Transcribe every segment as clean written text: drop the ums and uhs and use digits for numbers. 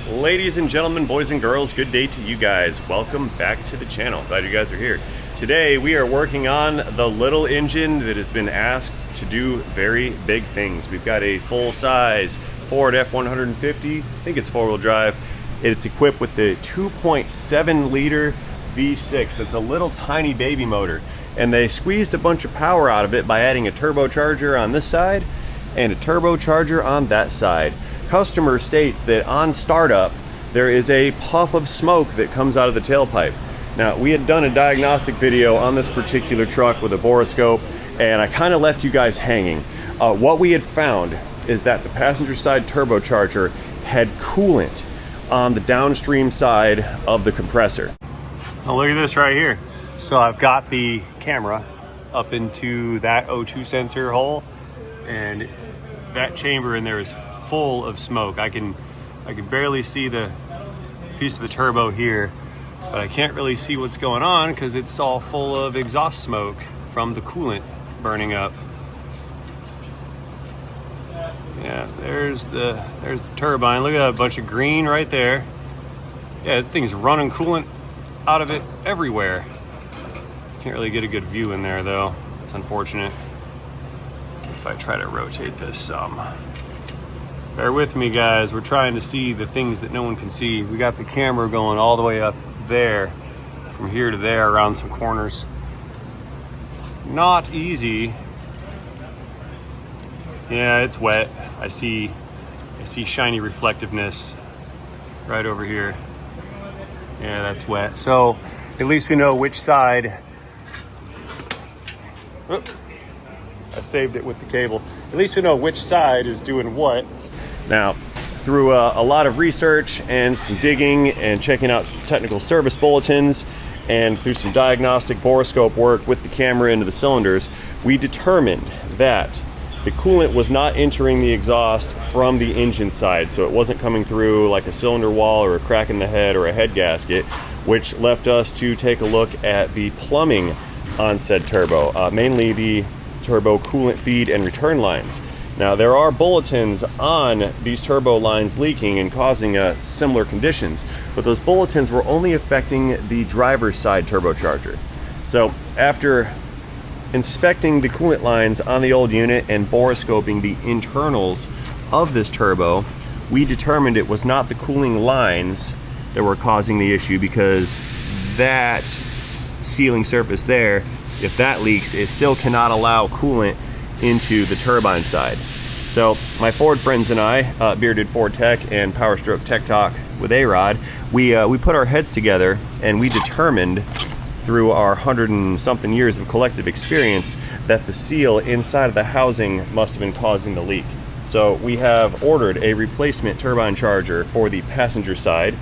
Ladies and gentlemen, boys and girls, good day to you guys. Welcome back to the channel. Glad you guys are here. Today we are working on the little engine that has been asked to do very big things. We've got a full-size Ford F150, I think it's four-wheel drive. It's equipped with the 2.7 liter V6. It's a little tiny baby motor, and they squeezed a bunch of power out of it by adding a turbocharger on this side and a turbocharger on that side. Customer states that on startup there is a puff of smoke that comes out of the tailpipe. Now, we had done a diagnostic video on this particular truck with a borescope, and I kind of left you guys hanging. What we had found is that the passenger side turbocharger had coolant on the downstream side of the compressor. Now look at this right here. So I've got the camera up into that O2 sensor hole, and that chamber in there is full of smoke. I can barely see the piece of the turbo here, but I can't really see what's going on because it's all full of exhaust smoke from the coolant burning up. Yeah, there's the turbine. Look at that bunch of green right there. Yeah, that thing's running coolant out of it everywhere. Can't really get a good view in there though. It's unfortunate. If I try to rotate this some. Bear with me, guys. We're trying to see the things that no one can see. We got the camera going all the way up there, from here to there, around some corners. Not easy. Yeah, it's wet. I see shiny reflectiveness right over here. Yeah, that's wet. So at least we know which side. Oop, I saved it with the cable. At least we know which side is doing what. Now, through a lot of research and some digging and checking out technical service bulletins and through some diagnostic borescope work with the camera into the cylinders, we determined that the coolant was not entering the exhaust from the engine side, so it wasn't coming through like a cylinder wall or a crack in the head or a head gasket, which left us to take a look at the plumbing on said turbo, mainly the turbo coolant feed and return lines. Now, there are bulletins on these turbo lines leaking and causing similar conditions, but those bulletins were only affecting the driver's side turbocharger. So after inspecting the coolant lines on the old unit and borescoping the internals of this turbo, we determined it was not the cooling lines that were causing the issue, because that sealing surface there, if that leaks, it still cannot allow coolant into the turbine side. So my Ford friends and I, Bearded Ford Tech and Power Stroke Tech Talk with A-Rod, we put our heads together and we determined through our 100 and something years of collective experience that the seal inside of the housing must have been causing the leak. So we have ordered a replacement turbine charger for the passenger side,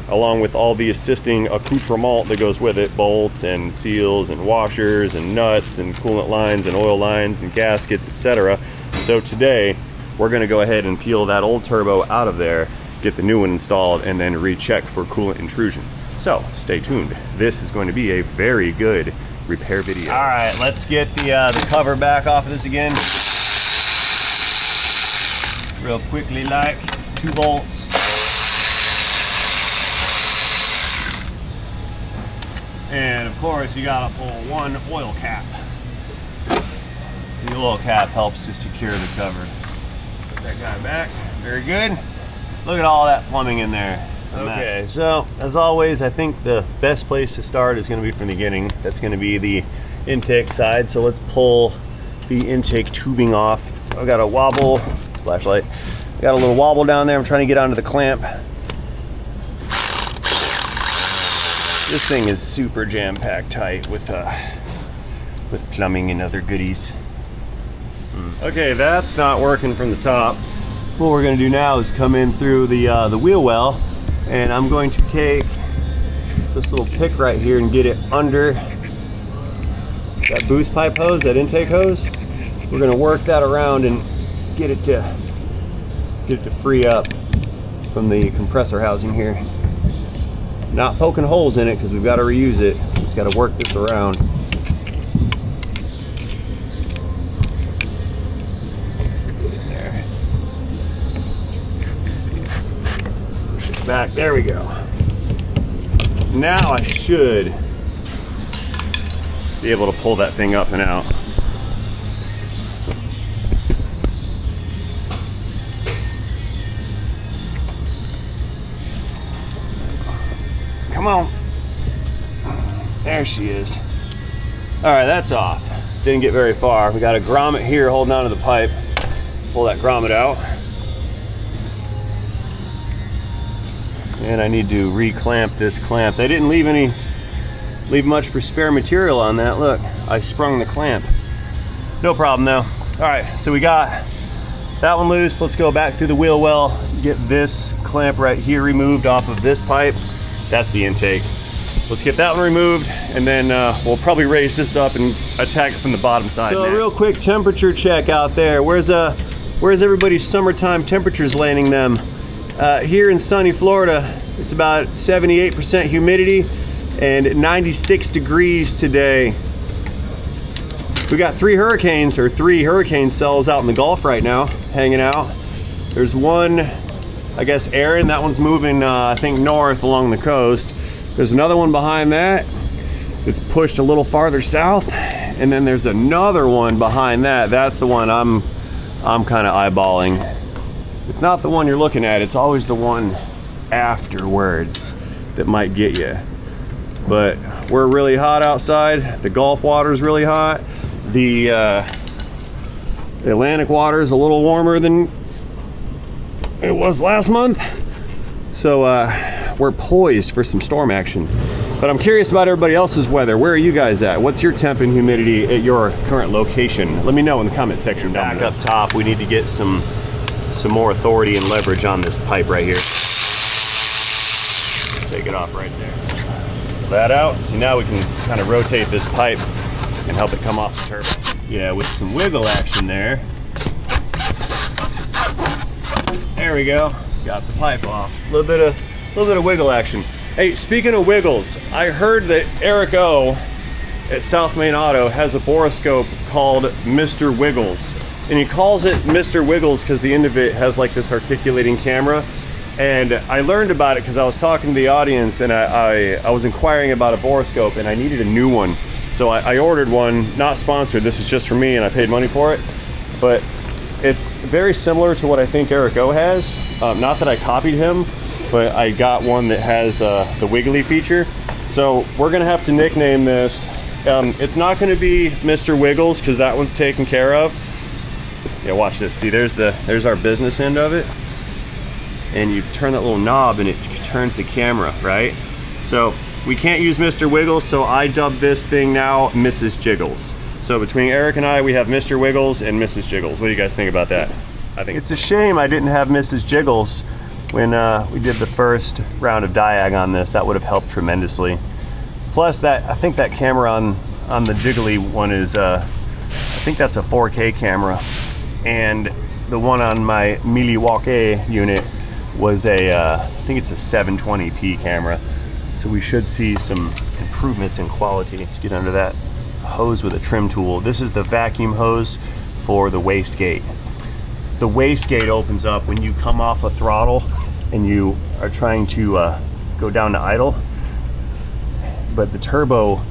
along with all the assisting accoutrement that goes with it, bolts and seals and washers and nuts and coolant lines and oil lines and gaskets, etc. So today we're going to go ahead and peel that old turbo out of there, get the new one installed, and then recheck for coolant intrusion. So stay tuned. This is going to be a very good repair video. All right, let's get the cover back off of this again. Real quickly, like 2 bolts. And of course, you gotta pull one oil cap. The oil cap helps to secure the cover. Put that guy back. Very good. Look at all that plumbing in there. It's a mess. So as always, I think the best place to start is gonna be from the beginning. That's gonna be the intake side. So let's pull the intake tubing off. I've got a wobble, flashlight. I got a little wobble down there. I'm trying to get onto the clamp. This thing is super jam-packed tight with plumbing and other goodies. Okay, that's not working from the top. What we're going to do now is come in through the wheel well, and I'm going to take this little pick right here and get it under that boost pipe hose, that intake hose. We're going to work that around and get it to free up from the compressor housing here. Not poking holes in it because we've got to reuse it. Just got to work this around. Get in there. Push it back. There we go. Now I should be able to pull that thing up and out. Come on. There she is. All right, that's off. Didn't get very far. We got a grommet here holding onto the pipe. Pull that grommet out. And I need to reclamp this clamp. They didn't leave much for spare material on that. Look, I sprung the clamp. No problem though. All right, so we got that one loose. Let's go back through the wheel well, get this clamp right here removed off of this pipe. That's the intake. Let's get that one removed, and then we'll probably raise this up and attack it from the bottom side. So real quick temperature check out there. Where's everybody's summertime temperatures landing them? Here in sunny Florida, it's about 78% humidity and 96 degrees today. We got three hurricane cells out in the Gulf right now, hanging out. There's one, I guess Aaron, that one's moving, I think north along the coast. There's another one behind that. It's pushed a little farther south. And then there's another one behind that. That's the one I'm kind of eyeballing. It's not the one you're looking at, it's always the one afterwards that might get you. But we're really hot outside. The Gulf water's really hot. The Atlantic water is a little warmer than it was last month. So we're poised for some storm action. But I'm curious about everybody else's weather. Where are you guys at? What's your temp and humidity at your current location? Let me know in the comment section. Back up top, we need to get some more authority and leverage on this pipe right here. Take it off right there. Pull that out. See, now we can kind of rotate this pipe and help it come off the turbine. Yeah, with some wiggle action there. There we go. Got the pipe off. A little bit of wiggle action. Hey, speaking of wiggles, I heard that Eric O at South Main Auto has a borescope called Mr. Wiggles. And he calls it Mr. Wiggles because the end of it has like this articulating camera. And I learned about it because I was talking to the audience, and I was inquiring about a borescope, and I needed a new one. So I ordered one, not sponsored, this is just for me, and I paid money for it. But it's very similar to what I think Eric O has. Not that I copied him, but I got one that has the wiggly feature. So we're gonna have to nickname this. It's not gonna be Mr. Wiggles because that one's taken care of. Yeah, watch this. See, there's our business end of it. And you turn that little knob and it turns the camera, right? So we can't use Mr. Wiggles, so I dubbed this thing now Mrs. Jiggles. So between Eric and I, we have Mr. Wiggles and Mrs. Jiggles. What do you guys think about that? I think it's a shame I didn't have Mrs. Jiggles when we did the first round of diag on this. That would have helped tremendously. Plus, I think that camera on the jiggly one is, I think that's a 4K camera. And the one on my Milwaukee unit was I think it's a 720p camera. So we should see some improvements in quality. Let's get under that hose with a trim tool. This is the vacuum hose for the wastegate. The wastegate opens up when you come off a throttle and you are trying to go down to idle, but the turbo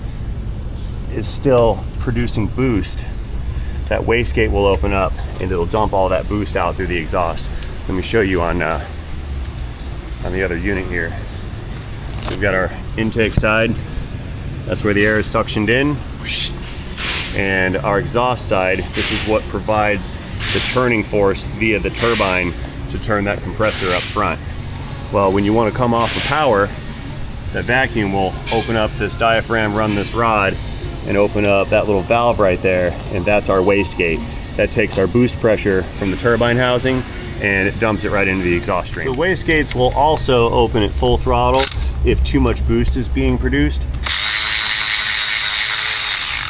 is still producing boost. That wastegate will open up and it'll dump all that boost out through the exhaust. Let me show you on the other unit here. So we've got our intake side. That's where the air is suctioned in. And our exhaust side, this is what provides the turning force via the turbine to turn that compressor up front. Well, when you want to come off of power, that vacuum will open up this diaphragm, run this rod, and open up that little valve right there, and that's our wastegate. That takes our boost pressure from the turbine housing and it dumps it right into the exhaust stream. The wastegates will also open at full throttle if too much boost is being produced.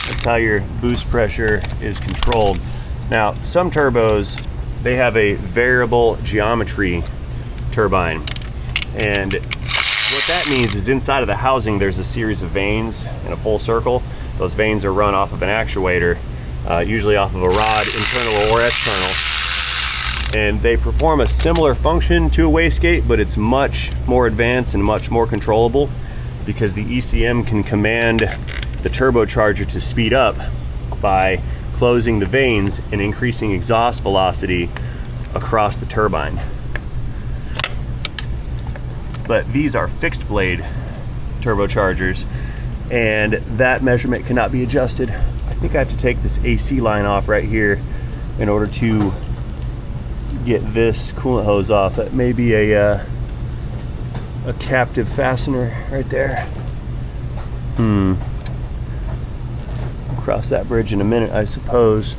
That's how your boost pressure is controlled. Now, some turbos, they have a variable geometry turbine. And what that means is inside of the housing, there's a series of vanes in a full circle. Those vanes are run off of an actuator, usually off of a rod, internal or external. and they perform a similar function to a wastegate, but it's much more advanced and much more controllable because the ECM can command the turbocharger to speed up by closing the vanes and increasing exhaust velocity across the turbine. But these are fixed blade turbochargers, and that measurement cannot be adjusted. I think I have to take this AC line off right here in order to get this coolant hose off. That may be a captive fastener right there. Cross that bridge in a minute, I suppose.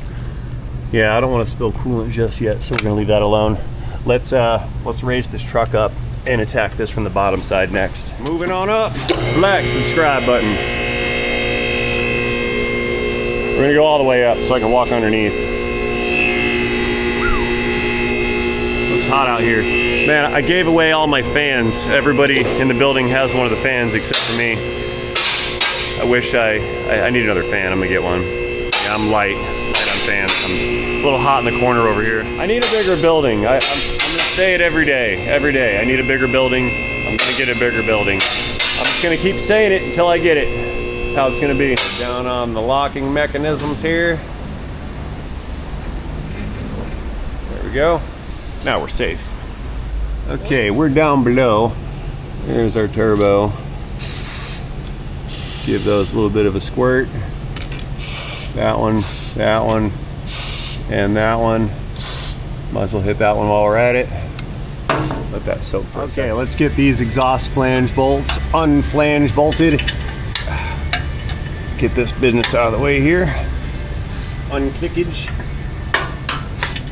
Yeah, I don't want to spill coolant just yet, so we're gonna leave that alone. Let's raise this truck up and attack this from the bottom side next. Moving on up, black subscribe button. We're gonna go all the way up so I can walk underneath. Looks hot out here. Man, I gave away all my fans. Everybody in the building has one of the fans except for me. I wish I need another fan. I'm gonna get one. Yeah, I'm light on fans. I'm a little hot in the corner over here. I need a bigger building. I'm gonna say it every day. I need a bigger building. I'm gonna get a bigger building. I'm just gonna keep saying it until I get it. That's how it's gonna be. Down on the locking mechanisms here. There we go. Now we're safe. Okay, we're down below. Here's our turbo. Give those a little bit of a squirt. That one, and that one. Might as well hit that one while we're at it. Let that soak for a second. Okay, let's get these exhaust flange bolts unflange bolted. Get this business out of the way here. Unclickage.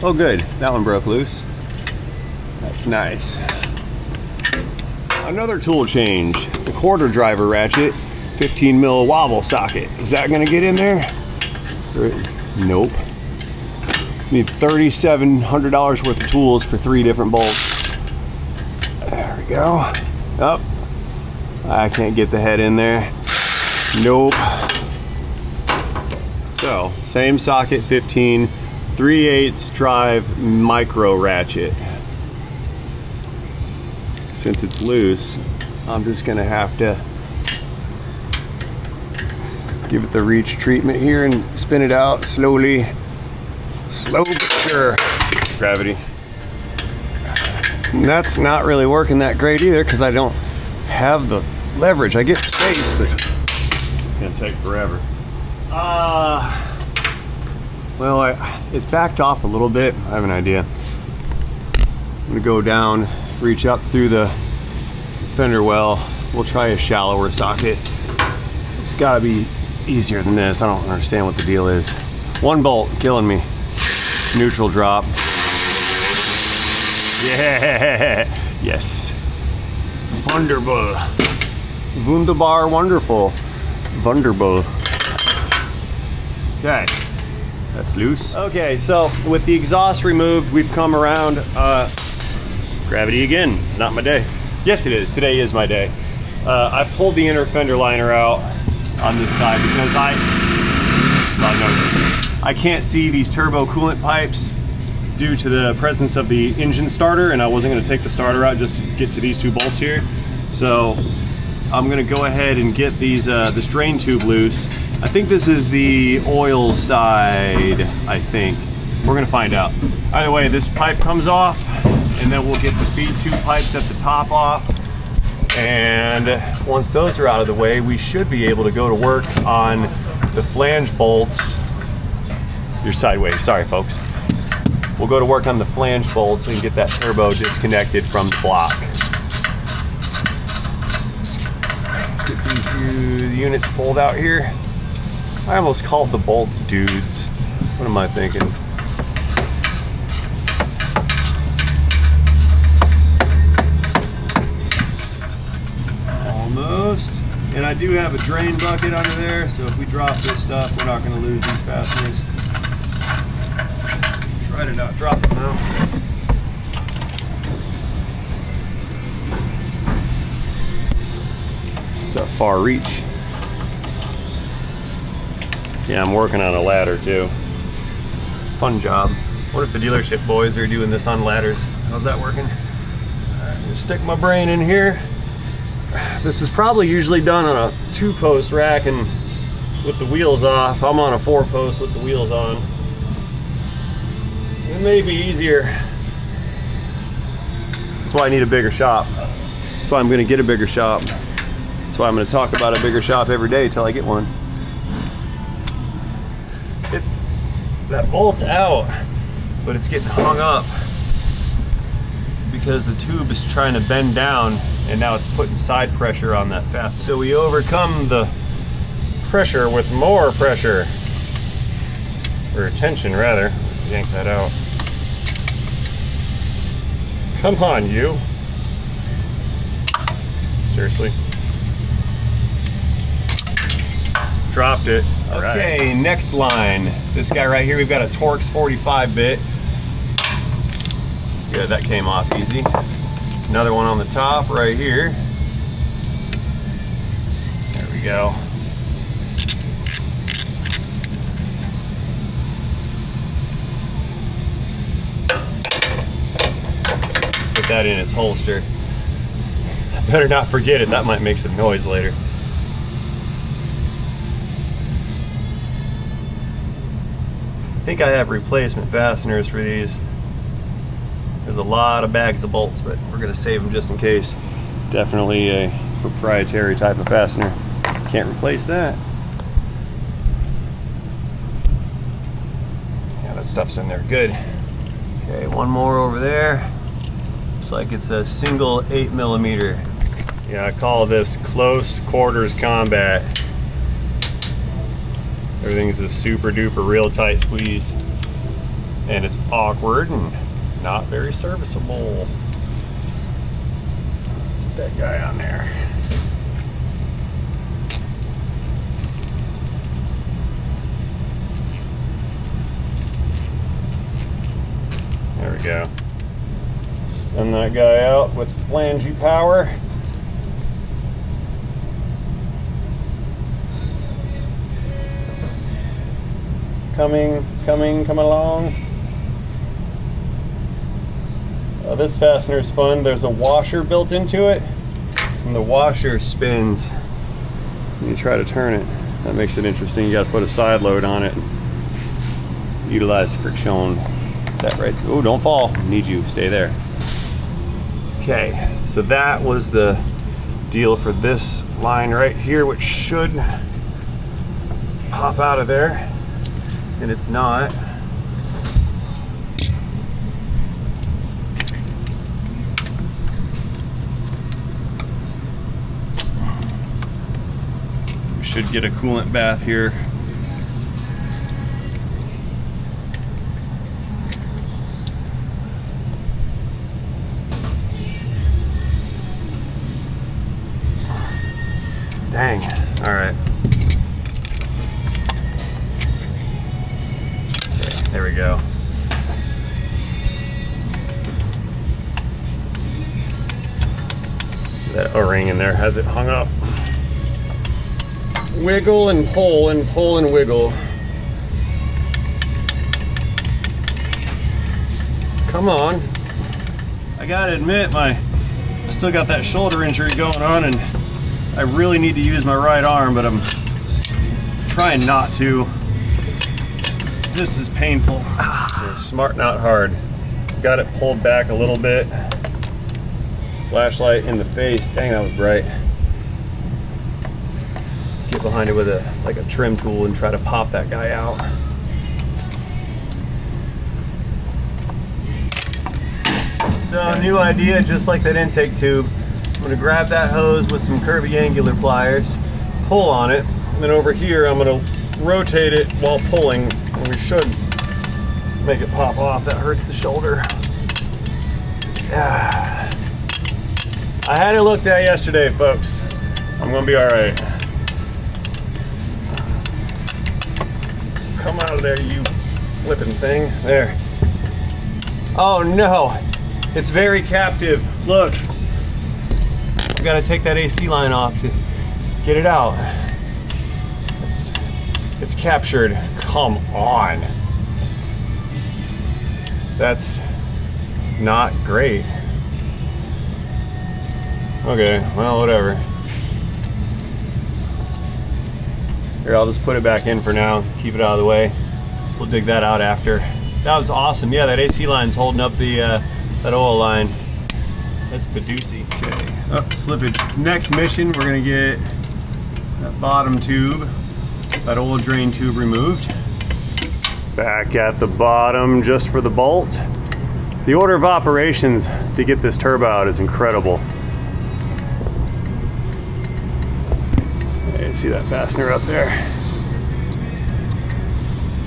Oh good, that one broke loose. That's nice. Another tool change. The quarter driver ratchet, 15 mil wobble socket. Is that gonna get in there? Nope. Need $3,700 worth of tools for 3 different bolts. There we go. Oh, I can't get the head in there. Nope. So, same socket, 15, 3/8 drive micro ratchet. Since it's loose, I'm just gonna have to give it the reach treatment here and spin it out slowly. Slow but sure. Gravity. And that's not really working that great either because I don't have the leverage. I get space, but it's gonna take forever. Well, it's backed off a little bit. I have an idea. I'm gonna go down, reach up through the fender well. We'll try a shallower socket. It's gotta be easier than this. I don't understand what the deal is. One bolt killing me. Neutral drop. Yeah, yes. Wunderbar. Wunderbar, wonderful. Wunderbar. Okay, that's loose. Okay, so with the exhaust removed, we've come around. Gravity again. It's not my day. Yes, it is. Today is my day. I pulled the inner fender liner out on this side because I can't see these turbo coolant pipes due to the presence of the engine starter, and I wasn't going to take the starter out just to get to these 2 bolts here. So I'm going to go ahead and get these this drain tube loose. I think this is the oil side, I think. We're going to find out. Either way, this pipe comes off, and then we'll get the feed tube pipes at the top off. And once those are out of the way, we should be able to go to work on the flange bolts. You're sideways, sorry folks. We'll go to work on the flange bolts and get that turbo disconnected from the block. Let's get these units pulled out here. I almost called the bolts dudes. What am I thinking? Almost. And I do have a drain bucket under there, so if we drop this stuff, we're not going to lose these fasteners. Try to not drop them now. It's a far reach. Yeah, I'm working on a ladder too. Fun job. What if the dealership boys are doing this on ladders? How's that working? Alright, I'm gonna stick my brain in here. This is probably usually done on a 2-post rack and with the wheels off. I'm on a 4-post with the wheels on. It may be easier. That's why I need a bigger shop. That's why I'm gonna get a bigger shop. That's why I'm gonna talk about a bigger shop every day till I get one. That bolt's out, but it's getting hung up because the tube is trying to bend down and now it's putting side pressure on that fastener. So we overcome the pressure with more pressure, or tension rather. Yank that out. Come on, you. Seriously. Dropped it. Okay, right. Next line. This guy right here, we've got a Torx 45 bit. Yeah, that came off easy. Another one on the top right here. There we go. Put that in its holster. I better not forget it, that might make some noise later. I think I have replacement fasteners for these. There's a lot of bags of bolts, but we're gonna save them just in case. Definitely a proprietary type of fastener. Can't replace that. Yeah, that stuff's in there good. Okay, one more over there. Looks like it's a single 8mm. Yeah, I call this close quarters combat. Everything's a super duper real tight squeeze. And it's awkward and not very serviceable. Put that guy on there. There we go. Spin that guy out with flange power. Coming along. This fastener is fun. There's a washer built into it, and the washer spins when you try to turn it. That makes it interesting. You got to put a side load on it. Utilize friction. That right. Oh, don't fall. Need you. Stay there. Okay, so that was the deal for this line right here, which should pop out of there. And it's not. We should get a coolant bath here. Dang, all right. There we go. That O-ring in there has it hung up. Wiggle and pull and pull and wiggle. Come on. I gotta admit, I still got that shoulder injury going on and I really need to use my right arm, but I'm trying not to. This is painful. Smart, not hard. Got it pulled back a little bit. Flashlight in the face. Dang, that was bright. Get behind it with a trim tool and try to pop that guy out. So, new idea, just like that intake tube. I'm gonna grab that hose with some curvy angular pliers, pull on it, and then over here I'm gonna rotate it while pulling, and we should make it pop off. That hurts the shoulder. Yeah. I had it looked at yesterday, folks. I'm gonna be all right. Come out of there, you flipping thing. There. Oh no, it's very captive. Look, I've got to take that AC line off to get it out. It's captured. Come on. That's not great. Okay, well, whatever. Here, I'll just put it back in for now, keep it out of the way. We'll dig that out after. That was awesome. Yeah, that AC line's holding up the that oil line. That's Badusi. Okay, oh, slippage. Next mission, we're gonna get that bottom tube, that oil drain tube removed. Back at the bottom just for the bolt. The order of operations to get this turbo out is incredible. Okay, see that fastener up there?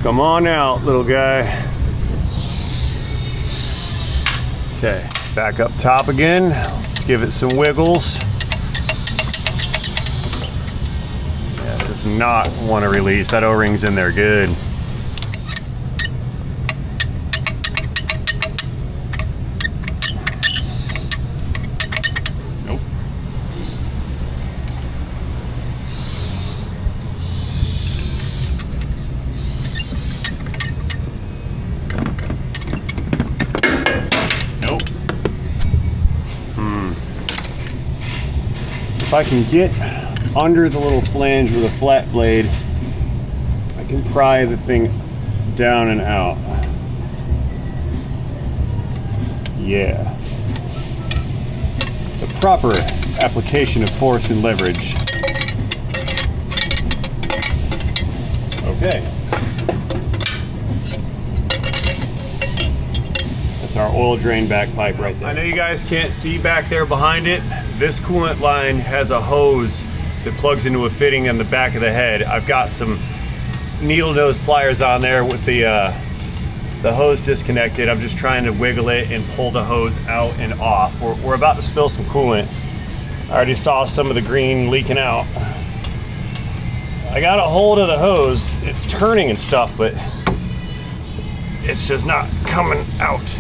Come on out, little guy. Okay, back up top again. Let's give it some wiggles. Yeah, it does not want to release. That O-ring's in there good. Nope. Nope. If I can get under the little flange with a flat blade, I can pry the thing down and out. Yeah. The proper application of force and leverage. Okay. That's our oil drain back pipe right there. I know you guys can't see back there behind it. This coolant line has a hose that plugs into a fitting on the back of the head. I've got some needle nose pliers on there with the hose disconnected. I'm just trying to wiggle it and pull the hose out and off. We're about to spill some coolant. I already saw some of the green leaking out. I got a hold of the hose. It's turning and stuff, but it's just not coming out.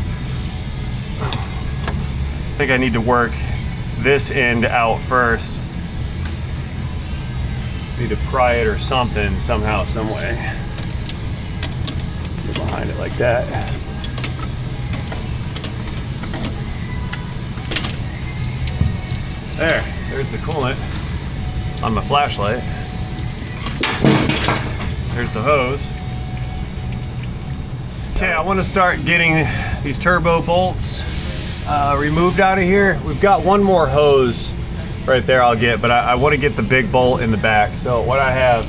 I think I need to work this end out first. Need to pry it or something, somehow, some way. Get behind it like that. There's the coolant on my flashlight. There's the hose. Okay, I want to start getting these turbo bolts removed out of here. We've got one more hose right there I'll get, but I want to get the big bolt in the back. So what I have,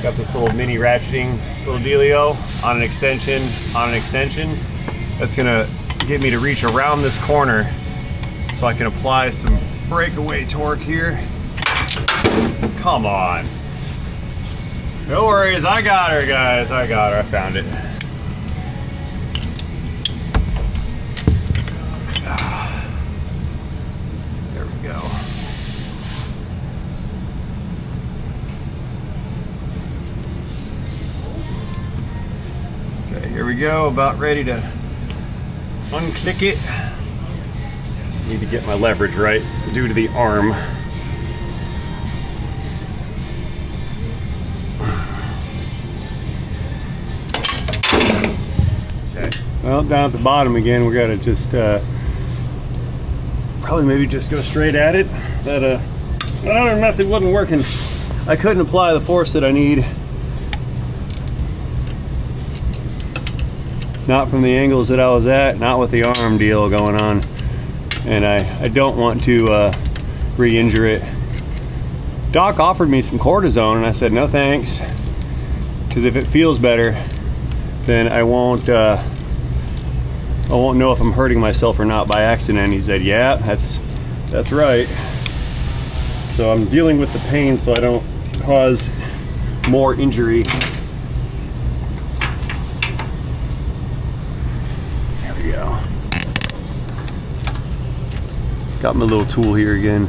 got this little mini ratcheting little dealio on an extension, That's gonna get me to reach around this corner so I can apply some breakaway torque here. Come on. No worries, I got her, guys. I got her, I found it. There we go. Okay, here we go, about ready to unclick it. Need to get my leverage right due to the arm. Okay. Well, down at the bottom again, we gotta just probably maybe just go straight at it. That other method wasn't working. I couldn't apply the force that I need. Not from the angles that I was at, not with the arm deal going on. And I don't want to re-injure it. Doc offered me some cortisone and I said no thanks, because if it feels better, then I won't know if I'm hurting myself or not by accident. He said, yeah, that's right. So I'm dealing with the pain so I don't cause more injury. There we go. Got my little tool here again.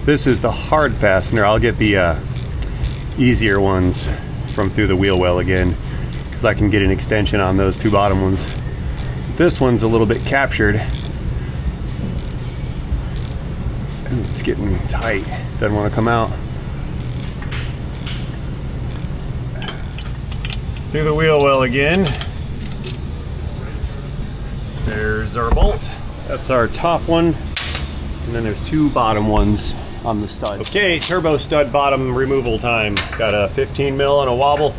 This is the hard fastener. I'll get the easier ones from through the wheel well again, because I can get an extension on those two bottom ones. This one's a little bit captured. Ooh, It's getting tight. Doesn't want to come out. Through the wheel well again. There's our bolt. That's our top one. And then there's two bottom ones on the stud. Okay, turbo stud bottom removal time. Got a 15 mil and a wobble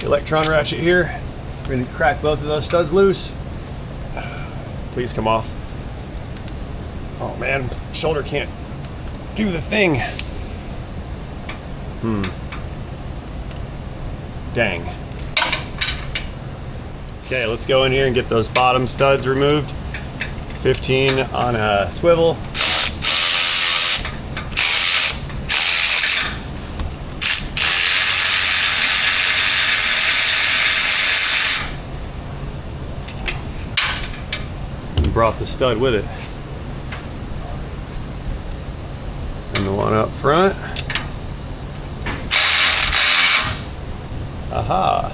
electron ratchet here. We're gonna crack both of those studs loose. Please come off. Oh man, shoulder can't do the thing. Dang. Okay, let's go in here and get those bottom studs removed. 15 on a swivel. Brought the stud with it. And the one up front. Aha!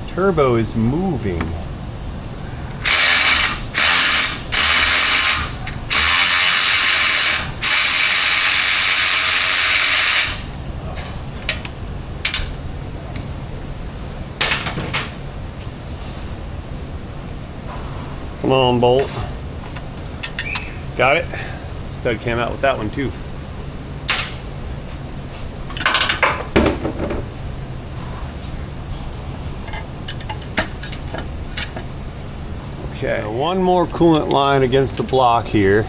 Turbo is moving. Come on, bolt. Got it. Stud came out with that one too. Okay, one more coolant line against the block here.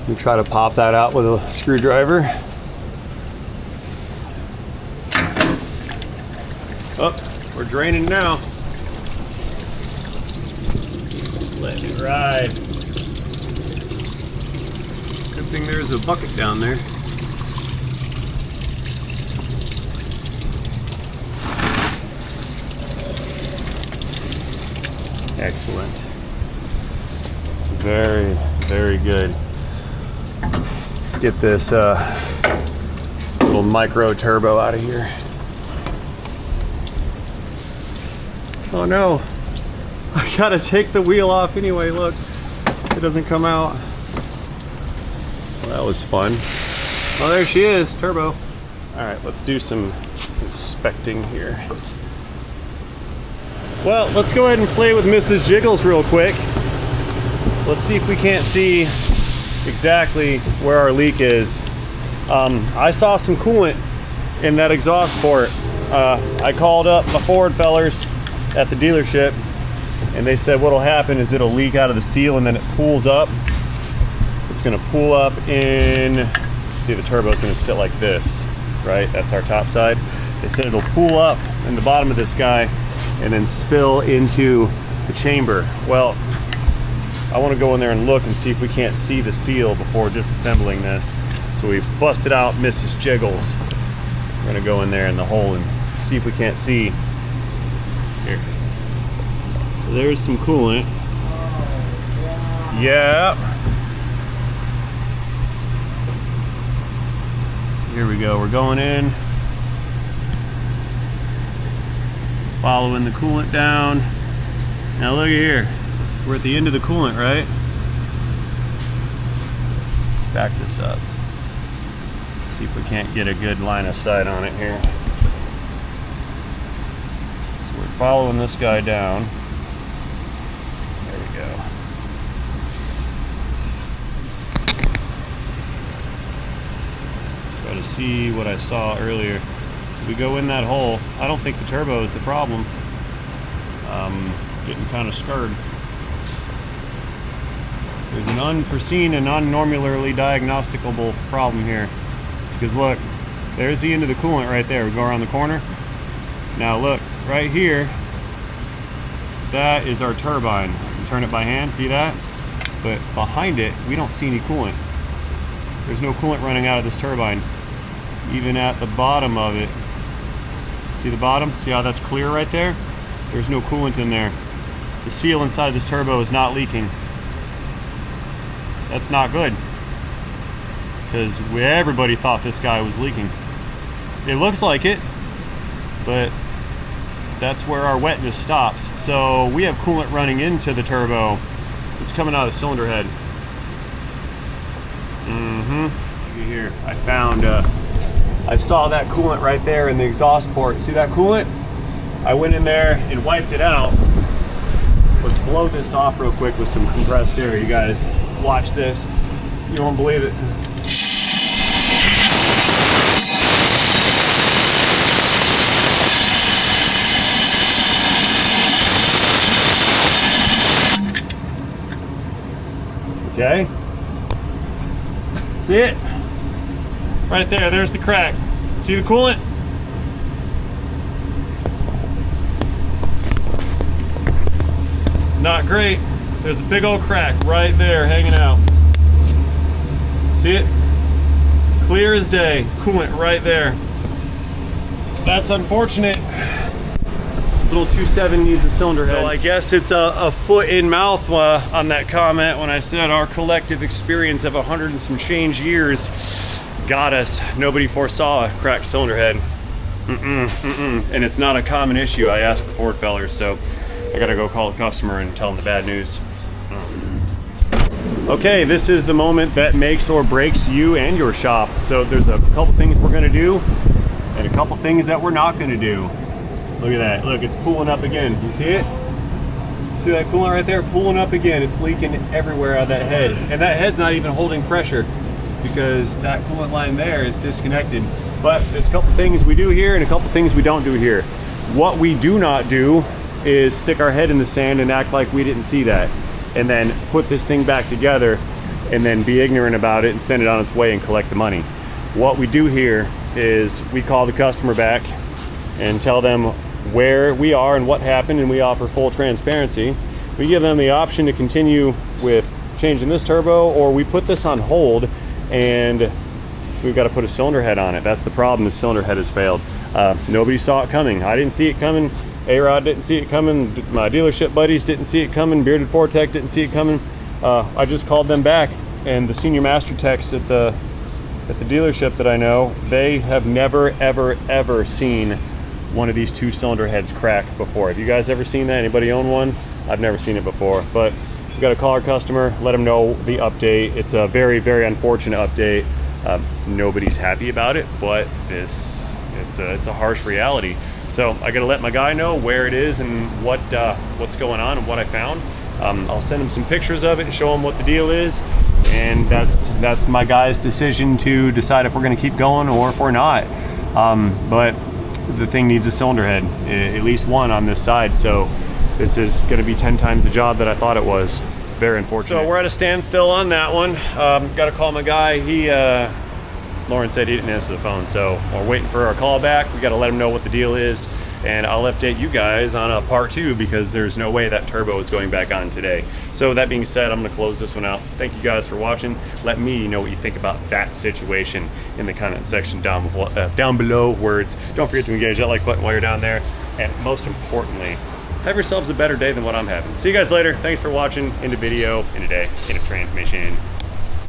We try to pop that out with a screwdriver. Oh, we're draining now. Let it ride. Good thing there's a bucket down there. Excellent. Very, very good. Let's get this little micro turbo out of here. Oh no. I gotta take the wheel off anyway, look. It doesn't come out. Well, that was fun. Oh, there she is, turbo. All right, let's do some inspecting here. Well, let's go ahead and play with Mrs. Jiggles real quick. Let's see if we can't see exactly where our leak is. I saw some coolant in that exhaust port. I called up my Ford fellers at the dealership, and they said what'll happen is it'll leak out of the seal and then it pools up. It's gonna pool up in, see, the turbo's gonna sit like this, right? That's our top side. They said it'll pool up in the bottom of this guy and then spill into the chamber. Well, I wanna go in there and look and see if we can't see the seal before disassembling this. So we busted out Mrs. Jiggles. We're gonna go in there in the hole and see if we can't see. Here. So there's some coolant. Yeah. So here we go. We're going in, following the coolant down. Now look at here. We're at the end of the coolant, right? Back this up. See if we can't get a good line of sight on it here. So we're following this guy down. There we go. Try to see what I saw earlier. So we go in that hole. I don't think the turbo is the problem. Getting kind of scared. There's an unforeseen and non-normalarly diagnosticable problem here. Because look, there's the end of the coolant right there. We go around the corner. Now look, right here, that is our turbine. Turn it by hand, see that? But behind it, we don't see any coolant. There's no coolant running out of this turbine. Even at the bottom of it. See the bottom? See how that's clear right there? There's no coolant in there. The seal inside this turbo is not leaking. That's not good. Because everybody thought this guy was leaking. It looks like it, but that's where our wetness stops. So we have coolant running into the turbo. It's coming out of the cylinder head. here. I found, I saw that coolant right there in the exhaust port. See that coolant? I went in there and wiped it out. Let's blow this off real quick with some compressed air. You guys watch this. You won't believe it. Okay. See it? Right there, there's the crack. See the coolant? Not great. There's a big old crack right there hanging out. See it? Clear as day. Coolant right there. That's unfortunate. Little 2.7 needs a cylinder head. So I guess it's a foot in mouth on that comment when I said our collective experience of 100 and some change years got us. Nobody foresaw a cracked cylinder head. And it's not a common issue. I asked the Ford fellers, so I gotta go call the customer and tell them the bad news. Okay, this is the moment that makes or breaks you and your shop. So there's a couple things we're gonna do and a couple things that we're not gonna do. Look at that. Look, it's pooling up again. You see it? See that coolant right there? Pooling up again. It's leaking everywhere out of that head. And that head's not even holding pressure because that coolant line there is disconnected. But there's a couple things we do here and a couple things we don't do here. What we do not do is stick our head in the sand and act like we didn't see that. And then put this thing back together and then be ignorant about it and send it on its way and collect the money. What we do here is we call the customer back and tell them where we are and what happened, and we offer full transparency. We give them the option to continue with changing this turbo, or we put this on hold and we've got to put a cylinder head on it. That's the problem. The cylinder head has failed. Nobody saw it coming. I didn't see it coming. A-Rod didn't see it coming. My dealership buddies didn't see it coming. Bearded Fortec didn't see it coming. I just called them back, and the senior master techs at the dealership that I know, they have never ever seen one of these two cylinder heads crack before. Have you guys ever seen that? Anybody own one? I've never seen it before, but we got to call our customer, let them know the update. It's a very unfortunate update. Nobody's happy about it, but it's a harsh reality. So I got to let my guy know where it is and what's going on and what I found. I'll send him some pictures of it and show him what the deal is, and that's my guy's decision to decide if we're going to keep going or if we're not. But the thing needs a cylinder head, at least one on this side, so this is going to be 10 times the job that I thought it was. Very unfortunate. So we're at a standstill on that one. Got to call my guy. Lauren said he didn't answer the phone, so we're waiting for our call back. We got to let him know what the deal is, and I'll update you guys on a part 2 because there's no way that turbo is going back on today. So that being said, I'm going to close this one out. Thank you guys for watching. Let me know what you think about that situation in the comment section down below. Words. Don't forget to engage that like button while you're down there, and most importantly, have yourselves a better day than what I'm having. See you guys later. Thanks for watching. In the video, in a day, in a transmission.